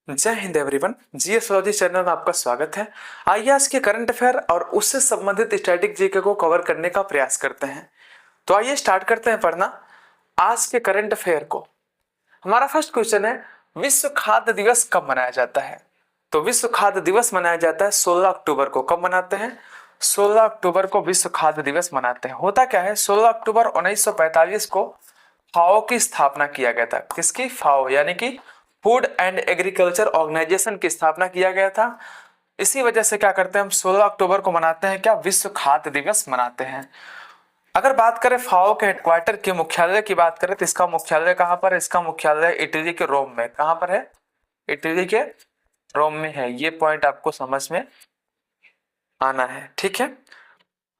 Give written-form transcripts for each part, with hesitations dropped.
जय Hind everyone. जीएसोलॉजी channel में आपका स्वागत है। आइए आज के करंट अफेयर और उससे संबंधित स्टैटिक जीके को कवर करने का प्रयास करते हैं। तो आइए स्टार्ट करते हैं पढ़ना आज के करंट अफेयर को। हमारा फर्स्ट क्वेश्चन है, विश्व खाद्य दिवस कब मनाया जाता है? तो विश्व खाद्य दिवस मनाया जाता है 16 अक्टूबर को। कब मनाते हैं? 16 अक्टूबर को विश्व खाद्य दिवस मनाते हैं। होता क्या है, 16 अक्टूबर 1945 को फाओ की स्थापना किया गया था। किसकी? फाओ यानी कि फूड एंड एग्रीकल्चर ऑर्गेनाइजेशन की स्थापना किया गया था। इसी वजह से क्या करते हैं हम 16 अक्टूबर को मनाते हैं, क्या? विश्व खाद्य दिवस मनाते हैं। अगर बात करें फाओ के हेडक्वार्टर के मुख्यालय की बात करें तो इसका मुख्यालय कहां पर है? इसका मुख्यालय इटली के रोम में। कहां पर है? इटली के रोम में है। ये पॉइंट आपको समझ में आना है, ठीक है।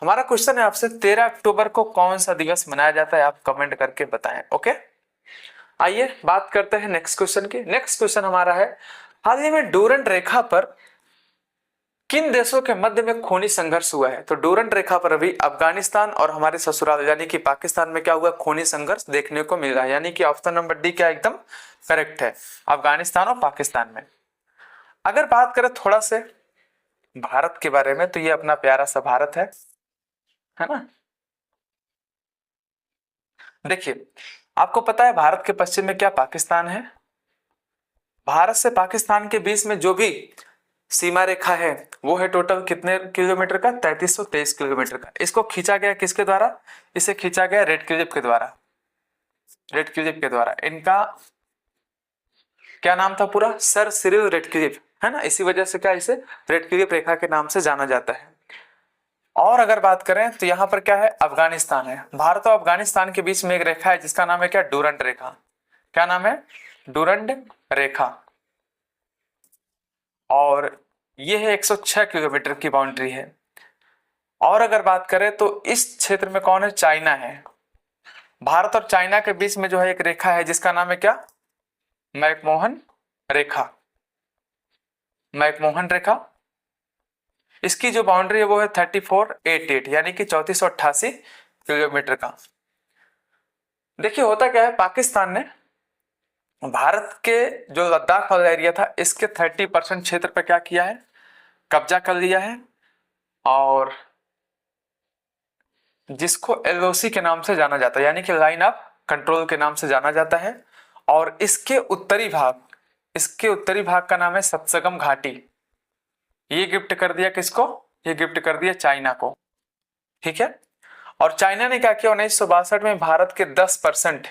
हमारा क्वेश्चन है आपसे, 13 अक्टूबर को कौन सा दिवस मनाया जाता है? आप कमेंट करके बताएं। ओके, आइए बात करते हैं नेक्स्ट क्वेश्चन की। नेक्स्ट क्वेश्चन हमारा है, हाल ही में डूरंट रेखा पर किन देशों के मध्य में खूनी संघर्ष हुआ है? तो डूरंट रेखा पर अभी अफगानिस्तान और हमारे ससुराल यानी कि पाकिस्तान में क्या हुआ? खूनी संघर्ष देखने को मिल रहा है। यानी कि ऑप्शन नंबर डी क्या एकदम करेक्ट है, अफगानिस्तान और पाकिस्तान में। अगर बात करें थोड़ा से भारत के बारे में तो ये अपना प्यारा सा भारत है ना। देखिए, आपको पता है भारत के पश्चिम में क्या पाकिस्तान है? भारत से पाकिस्तान के बीच में जो भी सीमा रेखा है वो है टोटल कितने किलोमीटर का? 3323 किलोमीटर का। इसको खींचा गया किसके द्वारा? इसे खींचा गया रेड क्लिफ के द्वारा। रेड क्लिफ के द्वारा। इनका क्या नाम था पूरा? सर सिरिल रेड क्लिफ, है ना। इसी वजह से क्या इसे रेड क्लिफ रेखा के नाम से जाना जाता है। और अगर बात करें तो यहां पर क्या है? अफगानिस्तान है। भारत और अफगानिस्तान के बीच में एक रेखा है जिसका नाम है क्या? डूरंट रेखा। क्या नाम है? डूरंट रेखा। और ये है 106 किलोमीटर की बाउंड्री है। और अगर बात करें तो इस क्षेत्र में कौन है? चाइना है। भारत और चाइना के बीच में जो है एक रेखा है जिसका नाम है क्या? मैकमोहन रेखा। मैकमोहन रेखा। इसकी जो बाउंड्री है वो है 3488 यानी कि 3488 किलोमीटर का। देखिए होता क्या है, पाकिस्तान ने भारत के जो लद्दाख वाला एरिया था इसके 30% क्षेत्र पर क्या किया है? कब्जा कर लिया है। और जिसको एलओसी के नाम से जाना जाता है यानी कि लाइन ऑफ कंट्रोल के नाम से जाना जाता है। और इसके उत्तरी भाग का नाम है सत्संगम घाटी। ये गिफ्ट कर दिया किसको? ये गिफ्ट कर दिया चाइना को, ठीक है। और चाइना ने क्या किया? 1962 में भारत के 10%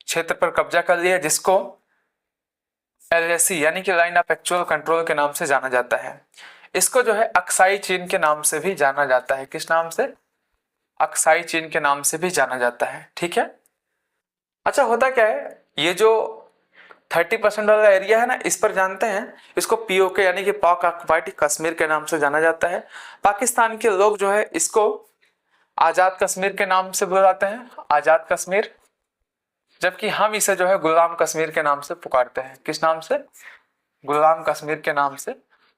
क्षेत्र पर कब्जा कर लिया जिसको एलएसी यानी कि लाइन ऑफ एक्चुअल कंट्रोल के नाम से जाना जाता है। इसको जो है अक्साई चीन के नाम से भी जाना जाता है। किस नाम से? अक्साई चीन के नाम से भी जाना जाता है, ठीक है। अच्छा होता क्या है, ये जो 30% वाला एरिया है ना, इस पर जानते हैं इसको पीओके यानी कि पाक ऑक्युपाइड कश्मीर के नाम से जाना जाता है। पाकिस्तान के लोग जो है इसको आजाद कश्मीर के नाम से बुलाते हैं, आजाद कश्मीर। जबकि हम इसे जो है गुलाम कश्मीर के नाम से पुकारते हैं। किस नाम से? गुलाम कश्मीर के नाम से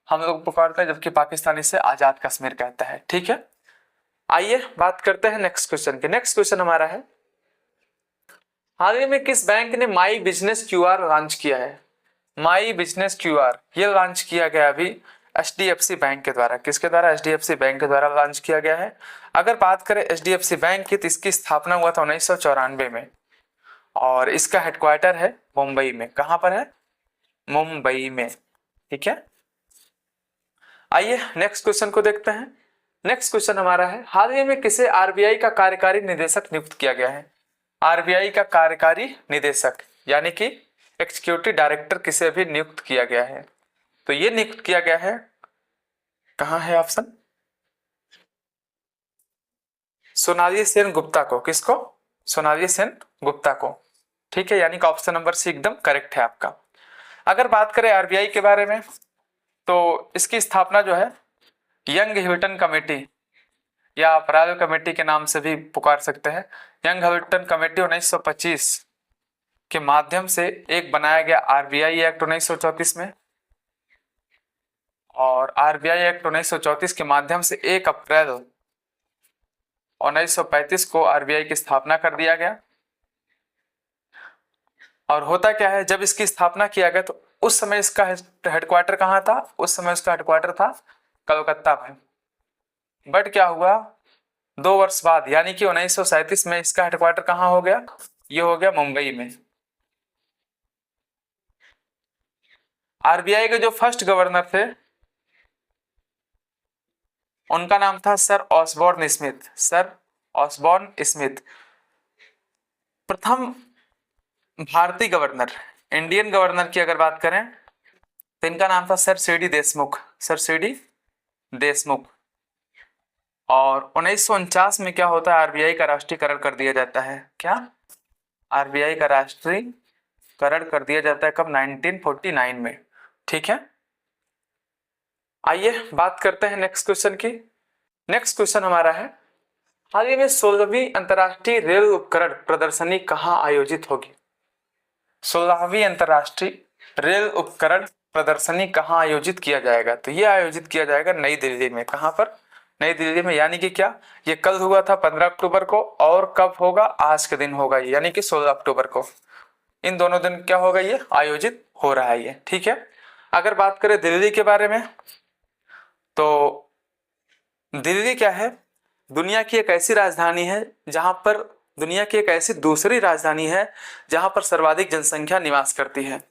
हम लोग पुकारते हैं, जबकि पाकिस्तान इसे आजाद कश्मीर कहता है, ठीक है। आइए बात करते हैं नेक्स्ट क्वेश्चन के। नेक्स्ट क्वेश्चन हमारा है, हाल ही में किस बैंक ने माई बिजनेस क्यूआर लॉन्च किया है? माई बिजनेस क्यूआर ये लॉन्च किया गया अभी एचडीएफसी बैंक के द्वारा। किसके द्वारा? एचडीएफसी बैंक के द्वारा लॉन्च किया गया है। अगर बात करें एचडीएफसी बैंक की तो इसकी स्थापना हुआ था 1994 में और इसका हेडक्वार्टर है मुंबई में। कहां पर है? मुंबई में, ठीक है। आइए नेक्स्ट क्वेश्चन को देखते हैं। नेक्स्ट क्वेश्चन हमारा है, हाल ही में किसे आरबीआई का कार्यकारी निदेशक नियुक्त किया गया है? आरबीआई का कार्यकारी निदेशक यानी कि एग्जीक्यूटिव डायरेक्टर किसे भी नियुक्त किया गया है? तो ये नियुक्त किया गया है, कहां है ऑप्शन? सोनाली सेन गुप्ता को। किसको? सोनाली सेन गुप्ता को, ठीक है। यानी कि ऑप्शन नंबर सी एकदम करेक्ट है आपका। अगर बात करें आरबीआई के बारे में तो इसकी स्थापना जो है यंग ह्यूटन कमेटी या अपराध कमेटी के नाम से भी पुकार सकते हैं। यंग ह्यूटन कमेटी 1925 के माध्यम से एक बनाया गया आरबीआई एक्ट 1934 में। और आरबीआई एक्ट 1934 के माध्यम से 1 अप्रैल 1935 को आरबीआई की स्थापना कर दिया गया। और होता क्या है, जब इसकी स्थापना किया गया तो उस समय इसका हेडक्वार्टर कहाँ था? उस समय उसका हेडक्वार्टर था कलकत्ता में। बट क्या हुआ, 2 वर्ष बाद यानी कि 1937 में इसका हेडक्वार्टर कहाँ हो गया? ये हो गया मुंबई में। आरबीआई के जो फर्स्ट गवर्नर थे उनका नाम था sir Osborne Smith. Sir Osborne Smith. प्रथम भारतीय गवर्नर, इंडियन गवर्नर की अगर बात करें तो इनका नाम था sir CD Deshmukh. Sir CD Deshmukh. और 1949 में क्या होता है? आरबीआई का राष्ट्रीयकरण कर दिया जाता है। क्या? आरबीआई का राष्ट्रीयकरण कर दिया जाता है कब? 1949 में। ठीक है, आइए बात करते हैं नेक्स्ट क्वेश्चन की। नेक्स्ट क्वेश्चन हमारा है, हाल ही में 16वीं अंतर्राष्ट्रीय रेल उपकरण प्रदर्शनी कहाँ आयोजित होगी? 16वीं अंतर्राष्ट्रीय रेल उपकरण प्रदर्शनी कहाँ आयोजित किया जाएगा? तो ये आयोजित किया जाएगा नई दिल्ली में। कहाँ पर? नई दिल्ली में। यानी कि क्या, ये कल हुआ था 15 अक्टूबर को, और कब होगा? आज के दिन होगा, यानी कि 16 अक्टूबर को। इन दोनों दिन क्या होगा? ये आयोजित हो रहा है ये। ठीक है, अगर बात करें दिल्ली के बारे में तो दिल्ली क्या है? दुनिया की एक ऐसी राजधानी है जहां पर, दुनिया की एक ऐसी दूसरी राजधानी है जहां पर सर्वाधिक जनसंख्या निवास करती है।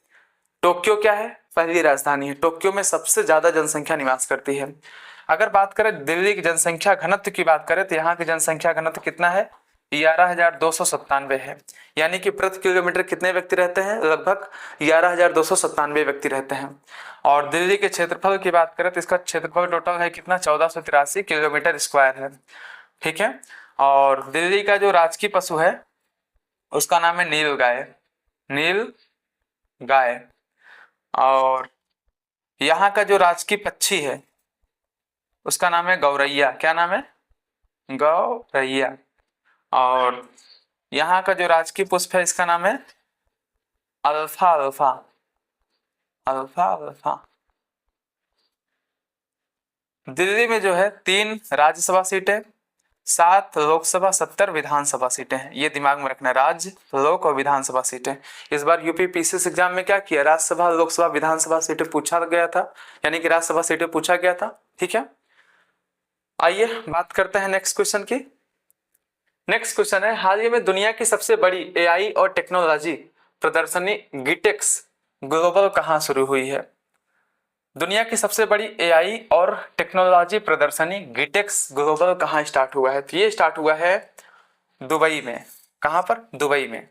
टोक्यो क्या है? पहली राजधानी है। टोक्यो में सबसे ज्यादा जनसंख्या निवास करती है। अगर बात करें दिल्ली की जनसंख्या घनत्व की बात करें तो यहाँ की जनसंख्या घनत्व कितना है? 11,297 है। यानी कि प्रति किलोमीटर कितने व्यक्ति रहते हैं? लगभग 11,297 व्यक्ति रहते हैं। और दिल्ली के क्षेत्रफल की बात करें तो इसका क्षेत्रफल टोटल है कितना? 1483 किलोमीटर स्क्वायर है। ठीक है, और दिल्ली का जो राजकीय पशु है उसका नाम है नील गाय। नील गाय। और यहाँ का जो राजकीय पक्षी है उसका नाम है गौरैया। क्या नाम है? गौरैया। और यहाँ का जो राजकीय पुष्प है इसका नाम है alpha alpha. Alpha alpha. Delhi में जो है 3 राज्यसभा सीटें, 7 लोकसभा, 70 विधानसभा सीटें हैं। ये दिमाग में रखना है, राज्य, लोक और विधानसभा सीटें। इस बार यूपी पीसीएस एग्जाम में क्या किया? राज्यसभा, लोकसभा, विधानसभा सीटें पूछा गया था, यानी कि राज्यसभा सीटें पूछा गया था। ठीक है, आइए बात करते हैं नेक्स्ट क्वेश्चन की। नेक्स्ट क्वेश्चन है, हाल ही में दुनिया की सबसे बड़ी एआई और टेक्नोलॉजी प्रदर्शनी गिटेक्स ग्लोबल कहाँ शुरू हुई है? दुनिया की सबसे बड़ी एआई और टेक्नोलॉजी प्रदर्शनी गिटेक्स ग्लोबल कहाँ स्टार्ट हुआ है? तो ये स्टार्ट हुआ है दुबई में। कहाँ पर? दुबई में।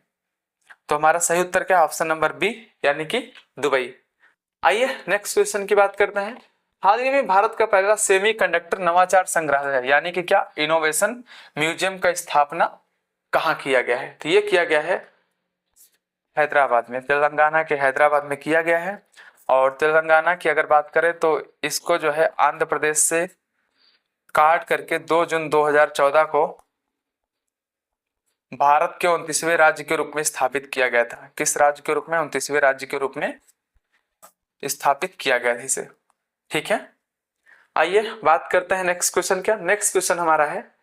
तो हमारा सही उत्तर क्या है? ऑप्शन नंबर बी, यानी कि दुबई। आइए नेक्स्ट क्वेश्चन की बात करते हैं। हाल ही में भारत का पहला सेमीकंडक्टर नवाचार संग्रहालय यानी कि क्या, इनोवेशन म्यूजियम का स्थापना कहाँ किया गया है? तो ये किया गया है हैदराबाद में, तेलंगाना के हैदराबाद में किया गया है। और तेलंगाना की अगर बात करें तो इसको जो है आंध्र प्रदेश से काट करके 2 जून 2014 को भारत के 29वें राज्य के रूप में स्थापित किया गया था। किस राज्य के रूप में? 29वें राज्य के रूप में स्थापित किया गया था इसे। ठीक है, आइए बात करते हैं नेक्स्ट क्वेश्चन। क्या नेक्स्ट क्वेश्चन हमारा है,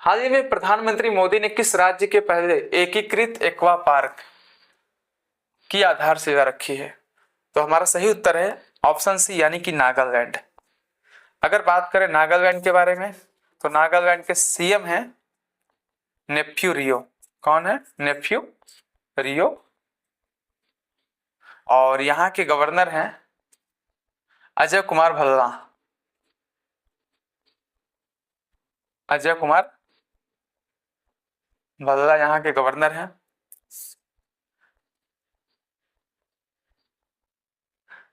हाल ही में प्रधानमंत्री मोदी ने किस राज्य के पहले एकीकृत एक्वा पार्क की आधारशिला रखी है? तो हमारा सही उत्तर है ऑप्शन सी, यानी कि नागालैंड। अगर बात करें नागालैंड के बारे में तो नागालैंड के सीएम हैं नेफ्यू रियो। कौन है? नेफ्यू रियो। और यहाँ के गवर्नर हैं अजय कुमार भल्ला। अजय कुमार भल्ला यहाँ के गवर्नर हैं।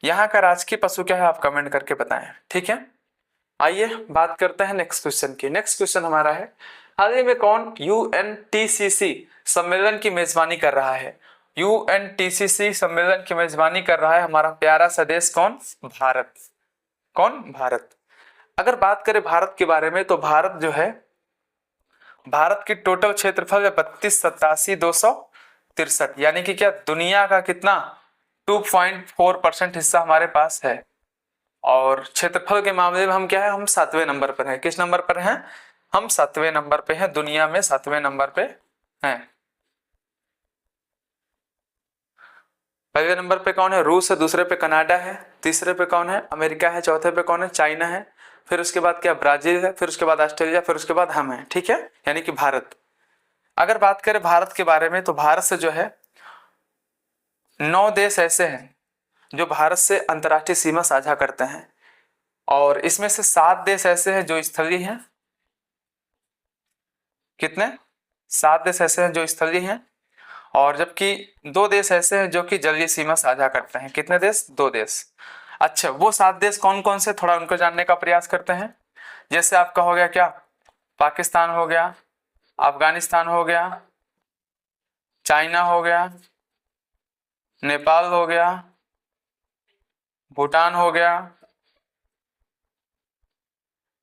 यहाँ का राजकीय पशु क्या है? आप कमेंट करके बताएं। ठीक है, आइए बात करते हैं नेक्स्ट क्वेश्चन की। नेक्स्ट क्वेश्चन हमारा है, हाल ही में कौन यूएनटीसीसी सम्मेलन की मेजबानी कर रहा है? यूएनटीसीसी सम्मेलन की मेजबानी कर रहा है हमारा प्यारा सा देश कौन? भारत। कौन? भारत। अगर बात करें भारत के बारे में तो भारत जो है, भारत की टोटल क्षेत्रफल है 32,87,263, यानी कि क्या, दुनिया का कितना 2.4% हिस्सा हमारे पास है। और क्षेत्रफल के मामले में हम क्या है? हम 7वें नंबर पर हैं। किस नंबर पर हैं? हम 7वें नंबर पे हैं, दुनिया में 7वें नंबर पे हैं। पहले नंबर पे कौन है? रूस है, दूसरे पे कनाडा है, तीसरे पे कौन है? अमेरिका है, चौथे पे कौन है? चाइना है, फिर उसके बाद क्या? ब्राजील है, फिर उसके बाद ऑस्ट्रेलिया, फिर उसके बाद हम हैं, ठीक है, यानी कि भारत। अगर बात करें भारत के बारे में तो भारत से जो है 9 देश ऐसे हैं जो भारत से अंतर्राष्ट्रीय सीमा साझा करते हैं, और इसमें से 7 देश ऐसे हैं जो स्थलीय हैं। कितने? 7 देश ऐसे हैं जो स्थलीय हैं, और जबकि 2 देश ऐसे हैं जो कि जलीय सीमा साझा करते हैं। कितने देश? 2 देश। अच्छा, वो 7 देश कौन कौन से, थोड़ा उनको जानने का प्रयास करते हैं। जैसे आपका हो गया क्या? पाकिस्तान हो गया, अफगानिस्तान हो गया, चाइना हो गया, नेपाल हो गया, भूटान हो गया।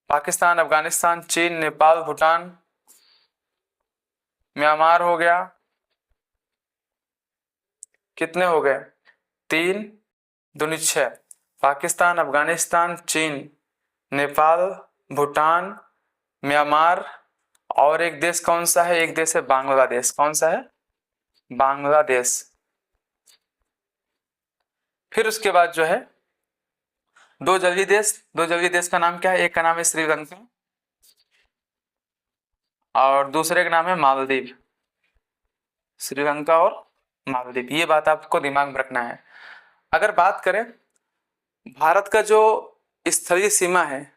पाकिस्तान, अफगानिस्तान, चीन, नेपाल, भूटान, म्यांमार हो गया। कितने हो गए? 3 दूनी 6। पाकिस्तान, अफगानिस्तान, चीन, नेपाल, भूटान, म्यांमार, और एक देश कौन सा है? एक देश है बांग्लादेश। कौन सा है? बांग्लादेश। फिर उसके बाद जो है 2 जलीय देश। 2 जलीय देश का नाम क्या है? एक का नाम है श्रीलंका और दूसरे का नाम है मालदीव। श्रीलंका और मालदीव, ये बात आपको दिमाग में रखना है। अगर बात करें भारत का जो स्थलीय सीमा है,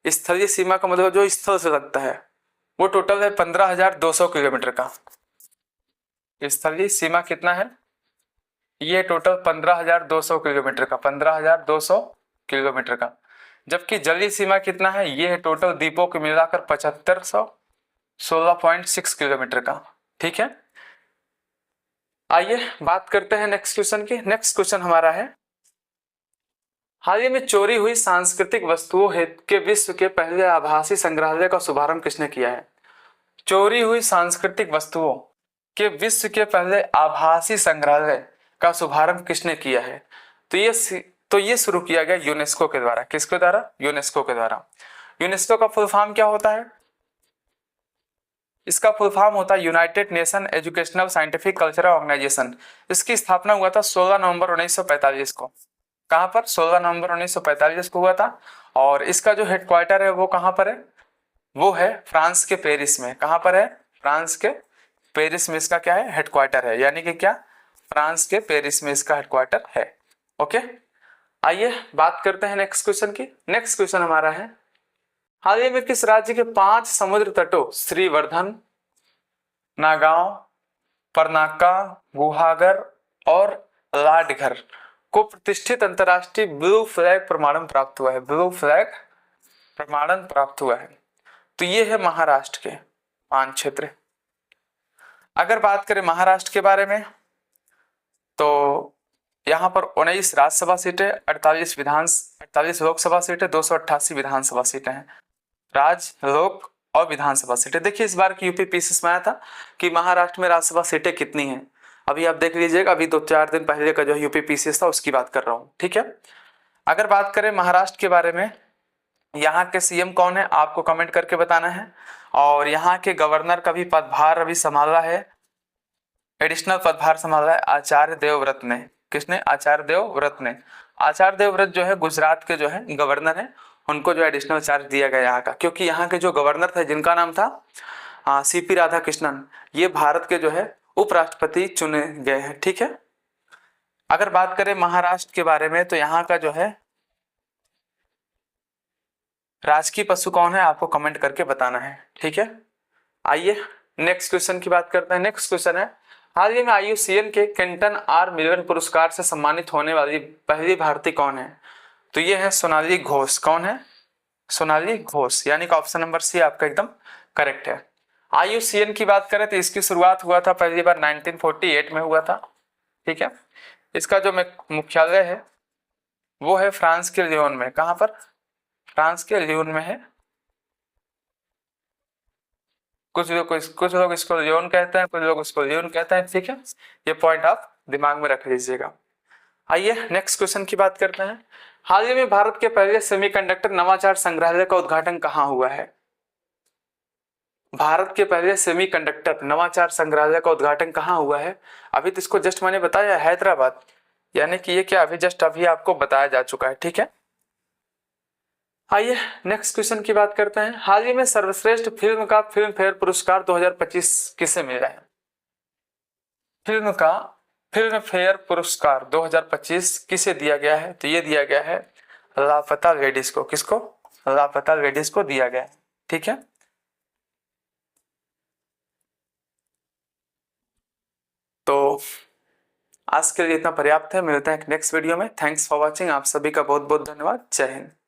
स्थलीय सीमा का मतलब जो स्थल से लगता है, वो टोटल है 15,200 किलोमीटर का। स्थलीय सीमा कितना है? ये टोटल 15,200 किलोमीटर का, 15,200 किलोमीटर का। जबकि जलीय सीमा कितना है? ये है टोटल द्वीपों को मिलाकर 7516.6 किलोमीटर का, ठीक है। आइए बात करते हैं नेक्स्ट क्वेश्चन की। नेक्स्ट क्वेश्चन हमारा है, हाल ही में चोरी हुई सांस्कृतिक वस्तुओं के विश्व के पहले आभासी संग्रहालय का शुभारंभ किसने किया है? चोरी हुई सांस्कृतिक वस्तुओं के विश्व के पहले आभासी संग्रहालय का शुभारंभ किसने किया है? तो ये शुरू किया गया यूनेस्को के द्वारा। किसके द्वारा? यूनेस्को के द्वारा। यूनेस्को का फुल फॉर्म क्या होता है? इसका फुल फॉर्म होता है United Nation Educational Scientific Cultural Organization. इसकी स्थापना हुआ था 16 नवंबर 1945 को। कहां पर? 16 नवंबर 1945 को हुआ था। और इसका जो हेडक्वार्टर है वो कहां पर है? वो है फ्रांस के पेरिस में। कहां पर है? फ्रांस के पेरिस में इसका क्या है? हेडक्वार्टर है। यानी कि क्या? फ्रांस के पेरिस में इसका हेडक्वार्टर है। ओके, आइए बात करते हैं नेक्स्ट क्वेश्चन की। नेक्स्ट क्वेश्चन हमारा है, हाल ही में किस राज्य के 5 समुद्र तटों श्रीवर्धन, नागांव, परनाका, गुहागर और लाडघर को प्रतिष्ठित अंतरराष्ट्रीय ब्लू फ्लैग प्रमाणन प्राप्त हुआ है? ब्लू फ्लैग प्रमाणन प्राप्त हुआ है। तो ये है महाराष्ट्र के 5 क्षेत्र। अगर बात करें महाराष्ट्र के बारे में तो यहाँ पर 19 राज्यसभा सीटें, 48 लोकसभा सीटें, 288 विधानसभा सीटें हैं। राज्य, लोक और विधानसभा सीटें। देखिए इस बार की यूपी पीसीएस में आया था कि महाराष्ट्र में राज्यसभा सीटें कितनी हैं। अभी आप देख लीजिएगा, अभी 2-4 दिन पहले का जो यूपी पीसीएस था उसकी बात कर रहा हूँ, ठीक है। अगर बात करें महाराष्ट्र के बारे में, यहाँ के सीएम कौन है आपको कमेंट करके बताना है। और यहाँ के गवर्नर का भी पदभार अभी संभाला है, एडिशनल पदभार संभाला है आचार्य देवव्रत ने। किसने? आचार्य देवव्रत ने। आचार्य देवव्रत जो है गुजरात के जो है गवर्नर है, उनको जो एडिशनल चार्ज दिया गया यहाँ का, क्योंकि यहाँ के जो गवर्नर थे जिनका नाम था सीपी राधाकृष्णन, ये भारत के जो है उपराष्ट्रपति चुने गए हैं, ठीक है। अगर बात करें महाराष्ट्र के बारे में तो यहाँ का जो है राजकीय पशु कौन है आपको कमेंट करके बताना है, ठीक है। आइए नेक्स्ट क्वेश्चन की बात करते हैं। नेक्स्ट क्वेश्चन है, हाल ही में IUCN के केंटन आर मिलियन पुरस्कार से सम्मानित होने वाली पहली भारतीय कौन है? तो ये है सोनाली घोष। कौन है? सोनाली घोष, यानी कि ऑप्शन नंबर सी आपका एकदम करेक्ट है। IUCN की बात करें तो इसकी शुरुआत हुआ था पहली बार 1948 में हुआ था, ठीक है। इसका जो मुख्यालय है वो है फ्रांस के लियोन में। कहां पर? फ्रांस के लियोन में है। कुछ लोग इसको लियोन कहते हैं, कुछ लोग इसको लियोन कहते हैं, ठीक है। ये पॉइंट आप दिमाग में रख लीजिएगा। आइए नेक्स्ट क्वेश्चन की बात करते हैं। हाल ही में भारत के पहले सेमीकंडक्टर नवाचार संग्रहालय का उद्घाटन कहां हुआ है? भारत के पहले सेमीकंडक्टर नवाचार संग्रहालय का उद्घाटन कहां हुआ है? अभी तो इसको जस्ट मैंने बताया हैदराबाद, यानी कि ये क्या अभी आपको बताया जा चुका है। ठीक है, आइए नेक्स्ट क्वेश्चन की बात करते हैं। हाल ही में सर्वश्रेष्ठ फिल्म का फिल्म फेयर पुरस्कार 2025 किसे मिला है? फिल्म का फिल्म फेयर पुरस्कार 2025 किसे दिया गया है? तो ये दिया गया है लापता लेडीज को। किसको? लापता लेडीज को दिया गया है। ठीक है, तो आज के लिए इतना पर्याप्त है। मिलते हैं नेक्स्ट वीडियो में। Thanks for watching. आप सभी का बहुत बहुत धन्यवाद। जय हिंद।